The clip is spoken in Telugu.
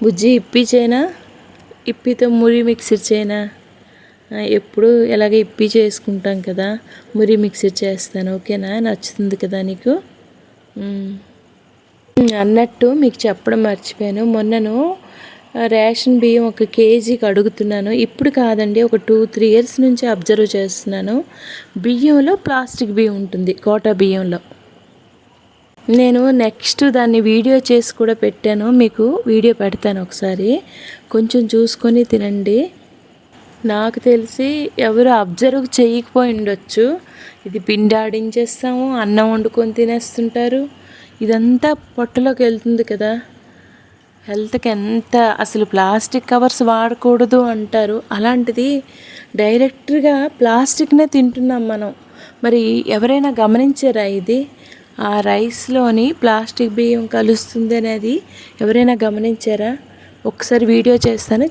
బుజ్జి ఇప్పి చేయనా, ఇప్పితో మురి మిక్సర్ చేయనా? ఎప్పుడు ఎలాగ ఇప్పి చేసుకుంటాం కదా, మురి మిక్సర్ చేస్తాను. ఓకేనా, నచ్చుతుంది కదా నీకు? అన్నట్టు మీకు చెప్పడం మర్చిపోయాను. మొన్నను రేషన్ బియ్యం 1 కేజీకి అడుగుతున్నాను. ఇప్పుడు కాదండి, ఒక 2-3 ఇయర్స్ నుంచి అబ్జర్వ్ చేస్తున్నాను. బియ్యంలో ప్లాస్టిక్ బియ్యం ఉంటుంది, కోటా బియ్యంలో. నేను నెక్స్ట్ దాన్ని వీడియో చేసి కూడా పెట్టాను, మీకు వీడియో పెడతాను ఒకసారి, కొంచెం చూసుకొని తినండి. నాకు తెలిసి ఎవరు అబ్జర్వ్ చేయకపోయి ఉండొచ్చు. ఇది పిండి ఆడించేస్తాము, అన్నం వండుకొని తినేస్తుంటారు. ఇదంతా పొట్టలోకి వెళ్తుంది కదా, హెల్త్కి ఎంత అసలు ప్లాస్టిక్ కవర్స్ వాడకూడదు అంటారు. అలాంటిది డైరెక్ట్గా ప్లాస్టిక్నే తింటున్నాం మనం. మరి ఎవరైనా గమనించారా ఇది? ఆ రైస్లోని ప్లాస్టిక్ బియ్యం కలుస్తుంది అనేది ఎవరైనా గమనించారా? ఒకసారి వీడియో చేస్తాను.